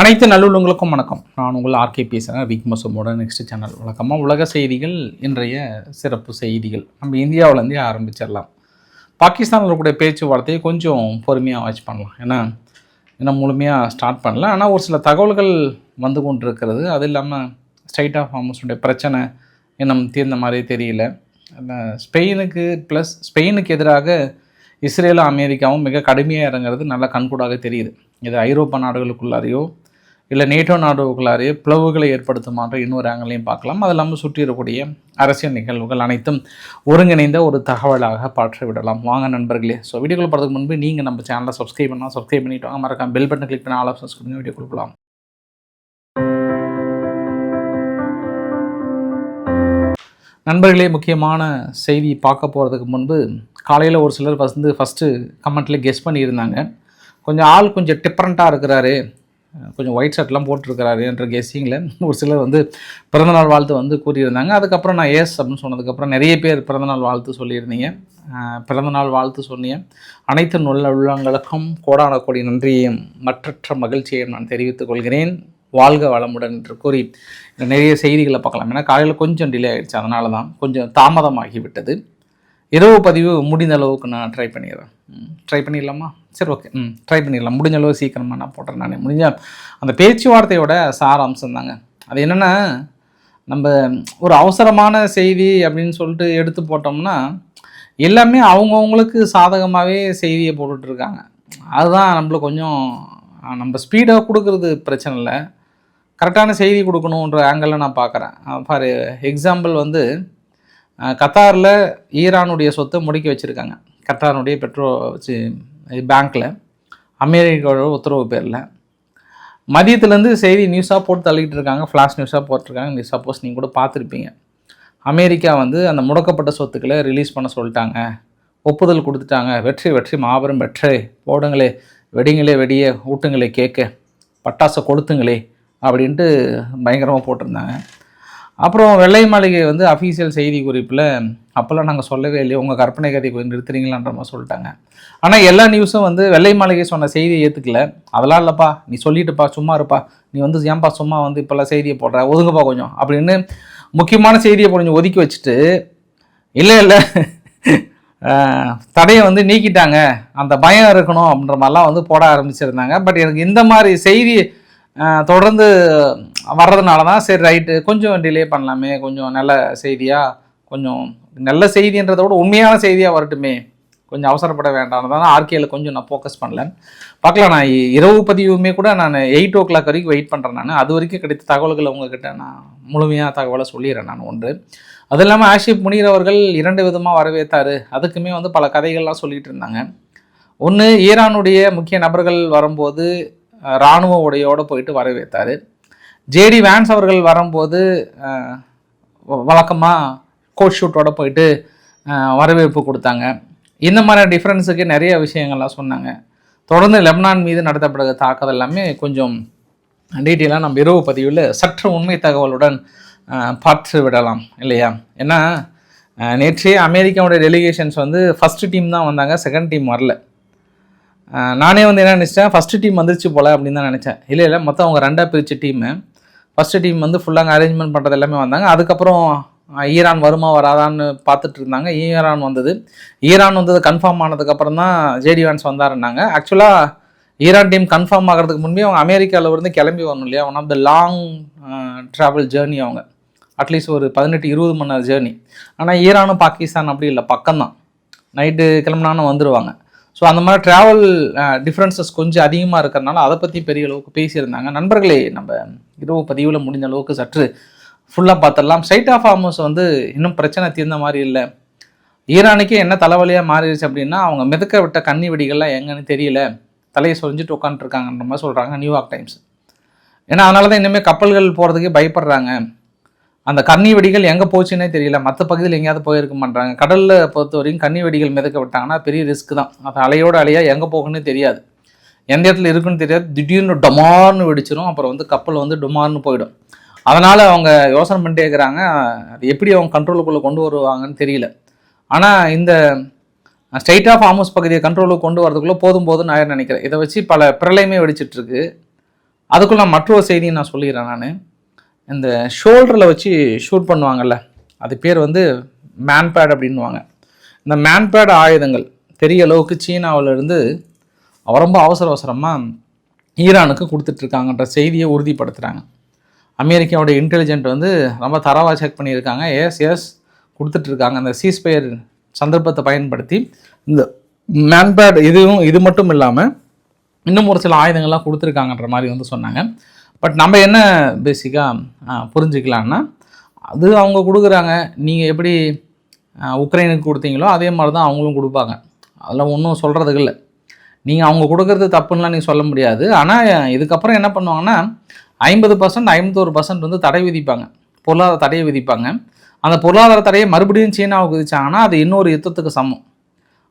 அனைத்து நல்லுள்ளங்களுக்கும் வணக்கம். நான் உங்கள் ஆர்கே பேசுகிறேன். வீக் மோசமோட நெக்ஸ்ட் சேனல் வழக்கமாக உலக செய்திகள். இன்றைய சிறப்பு செய்திகள் நம்ம இந்தியாவிலேருந்தே ஆரம்பிச்சிடலாம். பாகிஸ்தானில் இருக்கக்கூடிய பேச்சுவார்த்தையை கொஞ்சம் பொறுமையாக வாட்ச் பண்ணலாம். ஏன்னா முழுமையாக ஸ்டார்ட் பண்ணல. ஆனால் ஒரு சில தகவல்கள் வந்து கொண்டு இருக்கிறது. அது இல்லாமல் ஸ்ட்ரைட் ஆஃப் ஹார்மஸுடைய பிரச்சனை இன்னும் தீர்ந்த மாதிரி தெரியல. ஸ்பெயினுக்கு எதிராக இஸ்ரேலும் அமெரிக்காவும் மிக கடுமையாக இறங்குறது நல்லா கண்கூடாக தெரியுது. இது ஐரோப்பா நாடுகளுக்குள்ளாரையோ இல்லை நேட்டோ நாடுகளுக்குள்ளாரையோ பிளவுகளை ஏற்படுத்துமான்ற இன்னொரு ஆங்கிலையும் பார்க்கலாம். அது இல்லாமல் சுற்றி இருக்கக்கூடிய அரசியல் நிகழ்வுகள் அனைத்தும் ஒருங்கிணைந்த ஒரு தகவலாக பாற்ற விடலாம். வாங்க நண்பர்களே. ஸோ வீடியோக்குள்ள போகிறதுக்கு முன்பு நீங்கள் நம்ம சேனலை சப்ஸ்கிரைப் பண்ணிட்டு வாங்க. மறக்காம பெல் பட்டன் கிளிக் பண்ணி ஆல் ஆப்ஷன்ஸ் கொடுங்க. வீடியோ கொடுக்கலாம். நண்பர்களே, முக்கியமான செய்தி பார்க்க போகிறதுக்கு முன்பு காலையில் ஒரு சிலர் ஃபஸ்ட்டு கமெண்ட்டில் கெஸ் பண்ணியிருந்தாங்க. கொஞ்சம் டிஃப்ரெண்ட்டாக இருக்கிறாரு, கொஞ்சம் ஒயிட் ஷர்ட்லாம் போட்டிருக்கிறாரு என்ற கெஸ்ஸிங்கில் ஒரு சிலர் பிறந்தநாள் வாழ்த்து கூறியிருந்தாங்க. அதுக்கப்புறம் நான் எஸ் அப்படின்னு சொன்னதுக்கப்புறம் நிறைய பேர் பிறந்தநாள் வாழ்த்து சொல்லியிருந்தீங்க. பிறந்தநாள் வாழ்த்து சொன்னீங்க அனைத்து உள்ளங்களுக்கும் கோடான கோடி நன்றியையும் மற்றற்ற மகிழ்ச்சியையும் நான் தெரிவித்துக் கொள்கிறேன். வாழ்க வளமுடன் என்று கூறி நிறைய செய்திகளை பார்க்கலாம். ஏன்னா காலையில் கொஞ்சம் டிலே ஆகிடுச்சு, அதனால தான் கொஞ்சம் தாமதமாகிவிட்டது. இரவு பதிவு முடிந்த அளவுக்கு நான் ட்ரை பண்ணிடலாமா? சரி, ஓகே, ட்ரை பண்ணிடலாம். முடிஞ்ச அளவு சீக்கிரமாக நான் போடுறேன். நான் முடிஞ்ச அந்த பேச்சுவார்த்தையோட சாராம்சம் தாங்க. அது என்னென்னா, நம்ம ஒரு அவசரமான செய்தி அப்படின்னு சொல்லிட்டு எடுத்து போட்டோம்னா எல்லாமே அவங்கவுங்களுக்கு சாதகமாகவே செய்தியை போட்டுட்ருக்காங்க. அதுதான் நம்மளுக்கு கொஞ்சம் நம்ம ஸ்பீடாக கொடுக்குறது பிரச்சனை இல்லை, கரெக்டான செய்தி கொடுக்கணுன்ற ஆங்கிளில் நான் பார்க்குறேன். ஃபார் எக்ஸாம்பிள் கத்தாரில் ஈரானுடைய சொத்தை முடக்கி வச்சுருக்காங்க. கத்தாருடைய பேங்க்கில் அமெரிக்காவோட உத்தரவு பேரில் மதியத்துலேருந்து செய்தி நியூஸாக போட்டு தள்ளிக்கிட்டு இருக்காங்க. ஃப்ளாஷ் நியூஸாக போட்டிருக்காங்க. சப்போஸ் நீங்கள் கூட பார்த்துருப்பீங்க. அமெரிக்கா அந்த முடக்கப்பட்ட சொத்துக்களை ரிலீஸ் பண்ண சொல்லிட்டாங்க, ஒப்புதல் கொடுத்துட்டாங்க. வெற்றி மாபெரும் வெற்றி, போடுங்களே வெடிங்களே வெடிய ஊட்டுங்களே கேட்க, பட்டாசை கொளுத்துங்களே அப்படின்ட்டு பயங்கரமாக போட்டிருந்தாங்க. அப்புறம் வெள்ளை மாளிகை அஃபீஷியல் செய்தி குறிப்பில் அப்போல்லாம் நாங்கள் சொல்லவே இல்லையே, உங்கள் கற்பனை கதை கொஞ்சம் நிறுத்துறீங்களான்ற மாதிரி சொல்லிட்டாங்க. ஆனால் எல்லா நியூஸும் வெள்ளை மாளிகை சொன்ன செய்தியை ஏற்றுக்கல. அதெல்லாம் இல்லைப்பா, நீ சொல்லிட்டுப்பா, சும்மா இருப்பா, நீ ஏன்பா சும்மா இப்போல்லாம் செய்தியை போடுற, ஒதுங்கப்பா கொஞ்சம் அப்படின்னு முக்கியமான செய்தியை கொஞ்சம் ஒதுக்கி வச்சுட்டு, இல்லை தடையை நீக்கிட்டாங்க, அந்த பயம் இருக்கணும் அப்படின்ற மாதிரிலாம் போட ஆரம்பிச்சிருந்தாங்க. பட் எனக்கு இந்த மாதிரி செய்தி தொடர்ந்து வர்றதுனால தான் சரி ரைட்டு, கொஞ்சம் டிலே பண்ணலாமே, கொஞ்சம் நல்ல செய்தியாக, கொஞ்சம் நல்ல செய்தின்றதை விட உண்மையான செய்தியாக வரட்டுமே, கொஞ்சம் அவசரப்பட வேண்டாம் தான் ஆர்கேயில் கொஞ்சம் நான் ஃபோக்கஸ் பண்ணல. பார்க்கலாம், நான் இரவு பதிவுமே கூட நான் 8 o'clock வரைக்கும் வெயிட் பண்ணுறேன். நான் அது வரைக்கும் கிடைத்த தகவல்களை உங்ககிட்ட நான் முழுமையாக தகவலை சொல்லிடுறேன். நான் ஒன்று, அது இல்லாமல் ஆஷிப் முனீர் அவர்கள் 2 விதமாக வரவேற்றார். அதுக்குமே பல கதைகள்லாம் சொல்லிகிட்டு இருந்தாங்க. ஒன்று, ஈரானுடைய முக்கிய நபர்கள் வரும்போது இராணுவ உடையோடு போயிட்டு வரவேற்றார். ஜேடி வேன்ஸ் அவர்கள் வரும்போது வழக்கமாக கோட் ஷூட்டோடு போயிட்டு வரவேற்பு கொடுத்தாங்க. இந்த மாதிரி டிஃப்ரென்ஸுக்கு நிறைய விஷயங்கள்லாம் சொன்னாங்க. தொடர்ந்து லெபனான் மீது நடத்தப்படுகிற தாக்குதல் எல்லாமே கொஞ்சம் டீட்டெயிலாக நம்ம இரவு பதிவில் சற்று உண்மை தகவலுடன் பார்த்து விடலாம் இல்லையா? ஏன்னா நேற்றே அமெரிக்காவுடைய டெலிகேஷன்ஸ் ஃபஸ்ட்டு டீம் தான் வந்தாங்க, செகண்ட் டீம் வரல. நானே என்ன நினச்சேன், ஃபஸ்ட்டு டீம் வந்துருச்சு போல் அப்படின்னு தான் நினச்சேன். இல்லை மொத்தம் அவங்க 2ஆக பிரித்த டீமு. ஃபஸ்ட்டு டீம் ஃபுல்லாக அரேஞ்ச்மெண்ட் பண்ணுறது எல்லாமே வந்தாங்க. அதுக்கப்புறம் ஈரான் வருமா வராதான்னு பார்த்துட்டு இருந்தாங்க. ஈரான் வந்தது கன்ஃபார்ம் ஆனதுக்கப்புறம் தான் ஜேடி வேன்ஸ் வந்தாருன்னாங்க. ஆக்சுவலாக ஈரான் டீம் கன்ஃபார்ம் ஆகிறதுக்கு முன்பே அவங்க அமெரிக்காவில் கிளம்பி வரணும் இல்லையா? One of the long travel journey. அவங்க அட்லீஸ்ட் ஒரு 18-20 மணி நேரம் ஜேர்னி. ஆனால் ஈரானும் பாகிஸ்தான் அப்படி இல்லை, பக்கம்தான். நைட்டு கிளம்புனான்னு வந்துடுவாங்க. ஸோ அந்த மாதிரி ட்ராவல் டிஃப்ரென்சஸ் கொஞ்சம் அதிகமாக இருக்கிறதுனால அதை பற்றி பெரிய அளவுக்கு பேசியிருந்தாங்க. நண்பர்களே, நம்ம இரவு பதிவில் முடிஞ்ச அளவுக்கு சற்று ஃபுல்லாக பார்த்துடலாம். ஸ்ட்ரைட் ஆஃப் ஹார்மஸ் இன்னும் பிரச்சனை தீர்ந்த மாதிரி இல்லை. ஈரானுக்கே என்ன தலைவலியாக மாறிடுச்சு அப்படின்னா, அவங்க மிதக்க விட்ட கன்னி வெடிகள்லாம் எங்கன்னு தெரியல, தலையை சொரிஞ்சிட்டு உட்காந்துருக்காங்கன்ற மாதிரி சொல்கிறாங்க நியூயார்க் டைம்ஸ். ஏன்னா அதனால தான் இனிமேல் கப்பல்கள் போகிறதுக்கே பயப்படுறாங்க. அந்த கன்னி வெடிகள் எங்கே போச்சுன்னே தெரியல, மற்ற பகுதியில் எங்கேயாவது போயிருக்க மாட்டாங்க. கடலில் பொறுத்த வரைக்கும் கன்னி வெடிகள் மிதக்க விட்டாங்கன்னா பெரிய ரிஸ்க் தான். அது அலையோட அலையாக எங்கே போகுன்னு தெரியாது, எந்த இடத்துல இருக்குன்னு தெரியாது. திடீர்னு டொமார்னு வெடிச்சிடும். அப்புறம் கப்பல் டொமார்னு போயிடும். அதனால் அவங்க யோசனை பண்ணிட்டே இருக்கிறாங்க, அது எப்படி அவங்க கண்ட்ரோலுக்குள்ளே கொண்டு வருவாங்கன்னு தெரியல. ஆனால் இந்த ஸ்ட்ரைட் ஆஃப் ஹார்மஸ் பகுதியை கண்ட்ரோலுக்கு கொண்டு வரதுக்குள்ளே போதும்னு நான் நினைக்கிறேன். இதை வச்சு பல பிரளயமே வெடிச்சிட்ருக்கு. அதுக்குள்ள நான் மற்றொரு செய்தியை நான் சொல்லிடுறேன். நான் இந்த ஷோல்டரில் வச்சு ஷூட் பண்ணுவாங்கல்ல, அது பேர் வந்து மேன்பேட் அப்படின்வாங்க. இந்த மேன்பேட் ஆயுதங்கள் பெரிய அளவுக்கு சீனாவிலிருந்து ரொம்ப அவசரமாக ஈரானுக்கு கொடுத்துட்ருக்காங்கன்ற செய்தியை உறுதிப்படுத்துகிறாங்க. அமெரிக்காவுடைய இன்டெலிஜென்ட் வந்து ரொம்ப தரவாக செக் பண்ணியிருக்காங்க. எஸ் கொடுத்துட்ருக்காங்க. அந்த சீஸ்பயர் சந்தர்ப்பத்தை பயன்படுத்தி இந்த மேன்பேட் இது மட்டும் இல்லாமல் இன்னும் ஒரு சில ஆயுதங்கள்லாம் கொடுத்துருக்காங்கன்ற மாதிரி வந்து சொன்னாங்க. பட் நம்ம என்ன பேசிக்காக புரிஞ்சுக்கலான்னா, அது அவங்க கொடுக்குறாங்க. நீங்கள் எப்படி உக்ரைனுக்கு கொடுத்தீங்களோ அதே மாதிரி தான் அவங்களும் கொடுப்பாங்க. அதெல்லாம் ஒன்றும் சொல்கிறதுக்கு இல்லை. நீங்கள் அவங்க கொடுக்குறது தப்புன்னெலாம் நீங்கள் சொல்ல முடியாது. ஆனால் இதுக்கப்புறம் என்ன பண்ணுவாங்கன்னா 50% 51% வந்து தடை விதிப்பாங்க, பொருளாதார தடையை விதிப்பாங்க. அந்த பொருளாதார தடையை மறுபடியும் சீனாவுக்கு விதிச்சாங்கன்னா அது இன்னொரு யுத்தத்துக்கு சமம்.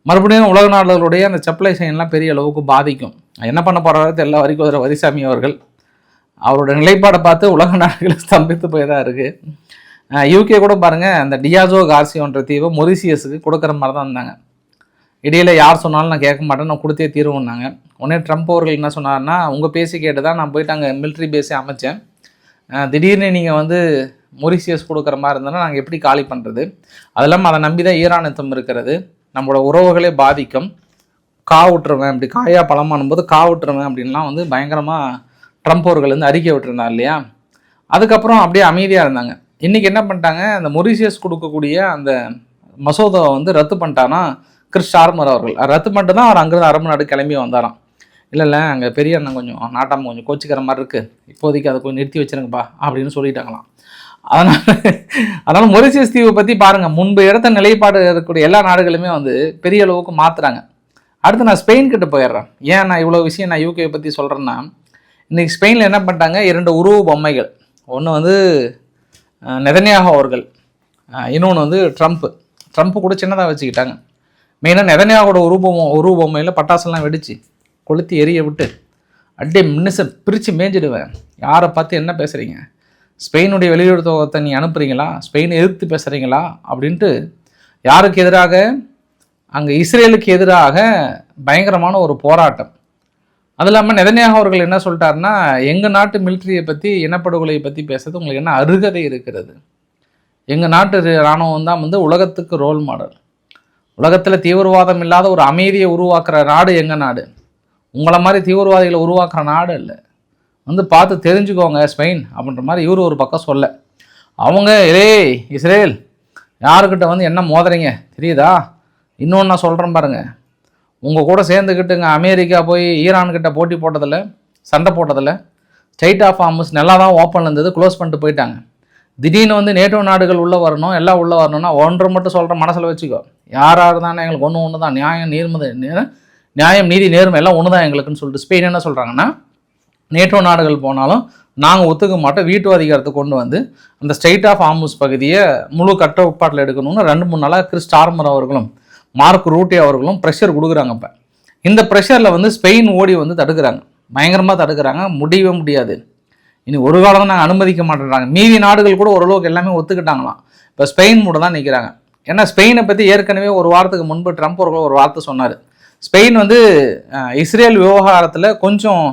மறுபடியும் உலக நாடுகளுடைய அந்த சப்ளை செயின்லாம் பெரிய அளவுக்கு பாதிக்கும். என்ன பண்ண போகிறாரு தெரியல வரிசாமி அவர்கள். அவரோட நிலைப்பாடை பார்த்து உலக நாடுகள் ஸ்தம்பித்து போய் தான் இருக்குது. யூகே கூட பாருங்கள், அந்த டியாசோ கார்சியோன்ற தீவை மொரிசியஸுக்கு கொடுக்குற மாதிரி தான் இருந்தாங்க. இடையில யார் சொன்னாலும் நான் கேட்க மாட்டேன், நான் கொடுத்தே தீர்வுன்னாங்க. உடனே ட்ரம்ப் அவர்கள் என்ன சொன்னார்னா, உங்கள் பேசி கேட்டு தான் நான் போயிட்டு அங்கே மிலிட்ரி பேஸே அமைச்சேன். திடீர்னு நீங்கள் வந்து மொரிசியஸ் கொடுக்குற மாதிரி இருந்தோன்னா நாங்கள் எப்படி காலி பண்ணுறது? அது இல்லாமல் அதை நம்பி தான் ஈரான் யுத்தம் இருக்கிறது. நம்மளோட உறவுகளே பாதிக்கும். விட்டுருவேன், இப்படி காயாக பழமானும் போது விட்டுருவேன் அப்படின்லாம் வந்து பயங்கரமாக ட்ரம்ப் அவர்கள் வந்து அறிக்கை விட்டுருந்தார் இல்லையா? அதுக்கப்புறம் அப்படியே அமைதியாக இருந்தாங்க. இன்றைக்கி என்ன பண்ணிட்டாங்க, அந்த மொரிசியஸ் கொடுக்கக்கூடிய அந்த மசோதாவை வந்து ரத்து பண்ணிட்டானா கிறிஸ் ஸ்டார்மர் அவர்கள். ரத்து பண்ணிட்டு தான் அவர் அங்கேருந்து அரபு நாடு கிளம்பி வந்தாராம். இல்லை அங்கே பெரிய அண்ணன் கொஞ்சம் நாட்டாமல் கொஞ்சம் கோச்சிக்கிற மாதிரி இருக்குது, இப்போதைக்கு அதை கொஞ்சம் நிறுத்தி வச்சுருங்கப்பா அப்படின்னு சொல்லிட்டாங்களாம். அதனால் மொரிசியஸ் தீவை பற்றி பாருங்கள், முன்பு எடுத்த நிலைப்பாடு இருக்கக்கூடிய எல்லா நாடுகளுமே வந்து பெரிய அளவுக்கு மாற்றுறாங்க. அடுத்து நான் ஸ்பெயின் கிட்ட போயிடுறேன். ஏன் நான் இவ்வளோ விஷயம் நான் யூகே பற்றி சொல்கிறேன்னா, இன்றைக்கி ஸ்பெயினில் என்ன பண்ணிட்டாங்க, 2 உருவ பொம்மைகள். ஒன்று வந்து நெதன்யாகு அவர்கள், இன்னொன்று வந்து ட்ரம்ப்பு கூட சின்னதாக வச்சுக்கிட்டாங்க. மெயினாக நெதன்யாகோட உருவ பொம்மையில் பட்டாசுலாம் வெடித்து கொளுத்தி எரிய விட்டு அப்படியே மினிசை பிரித்து மேய்ஞ்சிடுவேன். யாரை பார்த்து என்ன பேசுகிறீங்க, ஸ்பெயினுடைய வெளியுறவுத்துவத்தை நீ அனுப்புகிறீங்களா, ஸ்பெயினை எதிர்த்து பேசுகிறீங்களா அப்படின்ட்டு யாருக்கு எதிராக, அங்கே இஸ்ரேலுக்கு எதிராக பயங்கரமான ஒரு போராட்டம். அது இல்லாமல் நெதன்யாகு அவர்கள் என்ன சொல்லிட்டாருன்னா, எங்கள் நாட்டு மிலிட்ரியை பற்றி இனப்படுகொலையை பற்றி பேசுறது உங்களுக்கு என்ன அருகதை இருக்கிறது? எங்கள் நாட்டு இராணுவம் தான் வந்து உலகத்துக்கு ரோல் மாடல். உலகத்தில் தீவிரவாதம் இல்லாத ஒரு அமைதியை உருவாக்குற நாடு எங்கள் நாடு. உங்களை மாதிரி தீவிரவாதிகளை உருவாக்குற நாடு இல்லை, வந்து பார்த்து தெரிஞ்சுக்கோங்க ஸ்பெயின் அப்படின்ற மாதிரி இவர் ஒரு பக்கம் சொல்ல, அவங்க இஸ்ரேல் யாருக்கிட்ட வந்து என்ன மோதுறீங்க தெரியுதா? இன்னொன்று நான் சொல்கிறேன் பாருங்கள், உங்கள் கூட சேர்ந்துக்கிட்டுங்க அமெரிக்கா போய் ஈரான்கிட்ட போட்டி போட்டதில்லை, சண்டை போட்டதில்லை. ஸ்ட்ரைட் ஆஃப் ஹார்முஸ் நல்லா தான் ஓப்பனில் இருந்தது, க்ளோஸ் பண்ணிட்டு போயிட்டாங்க. திடீர்னு வந்து நேட்டோ நாடுகள் உள்ளே வரணும், எல்லாம் உள்ளே வரணும்னா ஒன்று மட்டும் சொல்கிற மனசில் வச்சுக்கோ, யாராக இருந்தானே எங்களுக்கு ஒன்று தான், நியாயம் நீதி நேர்மை எல்லாம் ஒன்று தான் எங்களுக்குன்னு சொல்லிட்டு ஸ்பெயின் என்ன சொல்கிறாங்கன்னா, நேட்டோ நாடுகள் போனாலும் நாங்கள் ஒத்துக்க மாட்டோம், வீட்டு அதிகாரத்தை கொண்டு வந்து அந்த ஸ்ட்ரைட் ஆஃப் ஹார்முஸ் பகுதியை முழு கட்டுப்பாட்டில் எடுக்கணும்னு 2-3 நாளாக கிறிஸ் ஸ்டார்மர் அவர்களும் மார்க் ரூட்டே அவர்களும் ப்ரெஷர் கொடுக்குறாங்க. இப்போ இந்த ப்ரெஷரில் வந்து ஸ்பெயின் ஓடி வந்து தடுக்கிறாங்க, பயங்கரமாக தடுக்கிறாங்க. முடியவே முடியாது, இனி ஒரு காலம் நாங்கள் அனுமதிக்க மாட்டேறாங்க. மீதி நாடுகள் கூட ஓரளவுக்கு எல்லாமே ஒத்துக்கிட்டாங்களாம். இப்போ ஸ்பெயின் கூட தான் நிற்கிறாங்க. ஏன்னா ஸ்பெயினை பற்றி ஏற்கனவே ஒரு வாரத்துக்கு முன்பு ட்ரம்ப் அவர்கள் ஒரு வார்த்தை சொன்னார். ஸ்பெயின் வந்து இஸ்ரேல் விவகாரத்தில் கொஞ்சம்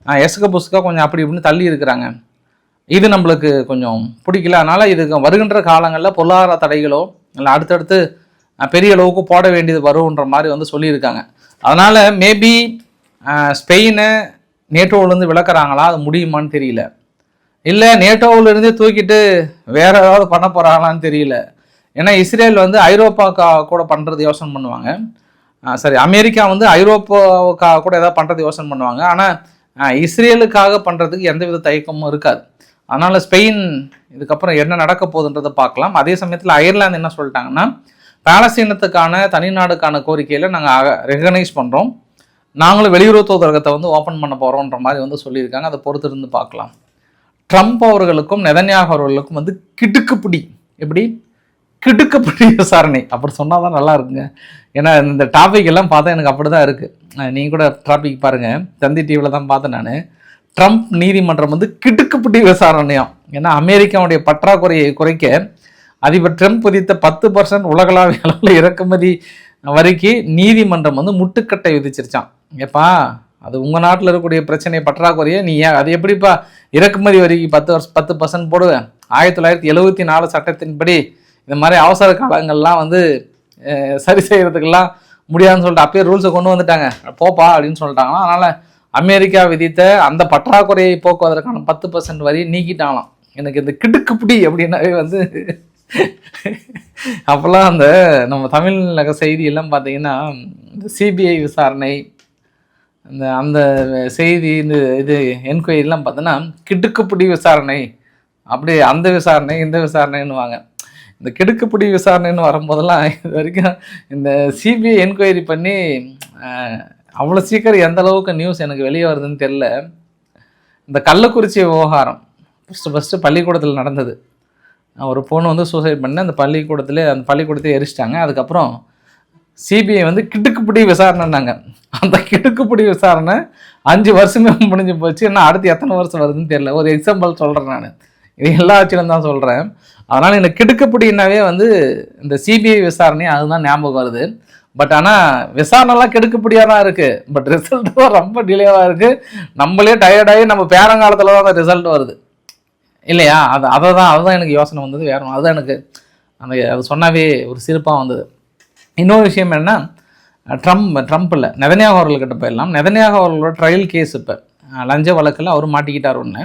எசக்க புஸ்கா கொஞ்சம் அப்படி இப்படின்னு தள்ளி இருக்கிறாங்க. இது நம்மளுக்கு கொஞ்சம் பிடிக்கல. அதனால் இதுக்கு வருகின்ற காலங்களில் பொருளாதார தடைகளோ இல்லை அடுத்தடுத்து பெரிய அளவுக்கு போட வேண்டியது வரும்ன்ற மாதிரி வந்து சொல்லியிருக்காங்க. அதனால் மேபி ஸ்பெயினை நேட்டோவிலேருந்து விளக்குறாங்களா, அது முடியுமான்னு தெரியல. இல்லை நேட்டோவிலேருந்தே தூக்கிட்டு வேறு ஏதாவது பண்ண போகிறாங்களான்னு தெரியல. ஏன்னா இஸ்ரேல் வந்து ஐரோப்பாக்கா கூட பண்ணுறது யோசனை பண்ணுவாங்க, அமெரிக்கா வந்து ஐரோப்பாவுக்காக கூட ஏதாவது பண்ணுறது யோசனை பண்ணுவாங்க. ஆனால் இஸ்ரேலுக்காக பண்ணுறதுக்கு எந்தவித தயக்கமும் இருக்காது. அதனால் ஸ்பெயின் இதுக்கப்புறம் என்ன நடக்க போகுதுன்றதை பார்க்கலாம். அதே சமயத்தில் அயர்லாந்து என்ன சொல்லிட்டாங்கன்னா, பாலஸ்தீனத்துக்கான தனிநாடுக்கான கோரிக்கையில் நாங்கள் ரெகனைஸ் பண்ணுறோம், நாங்களும் வெளியுறவு தூதரகத்தை வந்து ஓப்பன் பண்ண போகிறோன்ற மாதிரி வந்து சொல்லியிருக்காங்க. அதை பொறுத்து இருந்து பார்க்கலாம். ட்ரம்ப் அவர்களுக்கும் நெதன்யாகு அவர்களுக்கும் வந்து கிடுக்குப்பிடி, எப்படி கிடுக்குப்பிடி விசாரணை அப்படி சொன்னால் தான் நல்லா இருக்குங்க. ஏன்னா இந்த டாபிக் எல்லாம் பார்த்தா எனக்கு அப்படி தான் இருக்குது. நீங்கள் கூட டாபிக் பாருங்கள், தந்தி டிவியில் தான் பார்த்தேன் நான். ட்ரம்ப் நீதிமன்றம் வந்து கிடுக்குப்பிடி விசாரணையாம். ஏன்னா அமெரிக்காவுடைய பற்றாக்குறையை குறைக்க அதிபர் ட்ரம்ப் விதித்த 10% உலகளாவிய அளவில் இறக்குமதி வரைக்கும் நீதிமன்றம் வந்து முட்டுக்கட்டை விதிச்சிருச்சான். ஏப்பா அது உங்கள் நாட்டில் இருக்கக்கூடிய பிரச்சனை பற்றாக்குறையை நீ ஏன் அது எப்படிப்பா இறக்குமதி வரிக்கு 10% போடுவேன். 1974 சட்டத்தின்படி இந்த மாதிரி அவசர காலங்கள்லாம் வந்து சரி செய்கிறதுக்கெல்லாம் முடியாதுன்னு சொல்லிட்டு அப்பயே ரூல்ஸை கொண்டு வந்துட்டாங்க, போப்பா அப்படின்னு சொல்லிட்டாங்களாம். அதனால் அமெரிக்கா விதித்த அந்த பற்றாக்குறையை போக்குவதற்கான 10% வரி நீக்கிட்டாங்களாம். எனக்கு இந்த கிடுக்குப்பிடி அப்படின்னாவே வந்து அப்போல்லாம் அந்த நம்ம தமிழக செய்தியெல்லாம் பார்த்தீங்கன்னா இந்த சிபிஐ விசாரணை அந்த செய்தி இது என்கொயரிலாம் பார்த்தோன்னா கிடுக்குப்பிடி விசாரணை, அப்படி அந்த விசாரணை இந்த விசாரணைன்னுவாங்க. இந்த கிடுக்குப்பிடி விசாரணைன்னு வரும்போதெல்லாம் இது வரைக்கும் இந்த சிபிஐ என்கொயரி பண்ணி அவ்வளோ சீக்கிரம் எந்த அளவுக்கு நியூஸ் எனக்கு வெளியே வருதுன்னு தெரில. இந்த கள்ளக்குறிச்சி விவகாரம் ஃபஸ்ட்டு பள்ளிக்கூடத்தில் நடந்தது. ஒரு பொண்ணு வந்து சூசைட் பண்ணி அந்த பள்ளிக்கூடத்தை எரிச்சிட்டாங்க. அதுக்கப்புறம் சிபிஐ வந்து கிடுக்குப்பிடி விசாரணைன்னாங்க. அந்த கிடுக்குப்பிடி விசாரணை 5 வருஷமே முடிஞ்சு போச்சு. இன்னும் அடுத்து எத்தனை வருஷம் வருதுன்னு தெரியல. ஒரு எக்ஸாம்பிள் சொல்கிறேன், நான் இது எல்லா ஆட்சியிலும் தான் சொல்கிறேன். அதனால் இந்த கிடுக்குப்பிடினாவே வந்து இந்த சிபிஐ விசாரணை அதுதான் ஞாபகம் வருது. பட் ஆனால் விசாரணைலாம் கெடுக்கக்கூடியாக தான் இருக்குது. பட் ரிசல்ட் தான் ரொம்ப டிலேவாக இருக்குது. நம்மளே டயர்டாகி நம்ம பேரங்காலத்தில் தான் அந்த ரிசல்ட் வருது இல்லையா? அதுதான் எனக்கு யோசனை வந்தது. வேற அதுதான் எனக்கு அது சொன்னாவே ஒரு சிரிப்பாக வந்தது. இன்னொரு விஷயம் என்னென்னா, ட்ரம்ப் இல்லை, நெதன்யாகு அவர்கள்கிட்ட போயிடலாம். நெதன்யாகு அவர்களோட ட்ரையல் கேஸ் இப்போ லஞ்ச வழக்கில் அவர் மாட்டிக்கிட்டார் ஒன்று.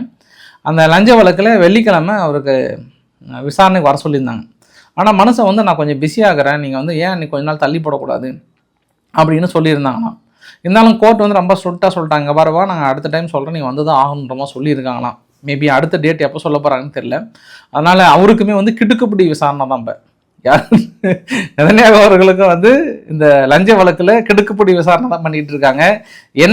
அந்த லஞ்ச வழக்கில் வெள்ளிக்கிழமை அவருக்கு விசாரணைக்கு வர சொல்லியிருந்தாங்க. ஆனால் மனுஷன் வந்து நான் கொஞ்சம் பிஸியாகிறேன், நீங்கள் வந்து ஏன் நீ கொஞ்ச நாள் தள்ளி போடக்கூடாது அப்படின்னு சொல்லியிருந்தாங்களாம். இருந்தாலும் கோர்ட் வந்து ரொம்ப ஸ்ட்ரிக்டாக சொல்லிட்டாங்க, பாருவா நாங்கள் அடுத்த டைம் சொல்கிறேன், நீங்கள் வந்து தான் ஆகணுன்றமா சொல்லியிருக்காங்களாம். மேபி அடுத்த டேட் எப்போ சொல்ல போகிறாங்கன்னு தெரில. அதனால் அவருக்குமே வந்து கிடுக்குப்பிடி விசாரணை தான். இப்போ யார் நெதன்யாகு அவர்களுக்கும் வந்து இந்த லஞ்ச வழக்கில் கிடுக்குப்பிடி விசாரணை தான் பண்ணிகிட்டு இருக்காங்க. என்ன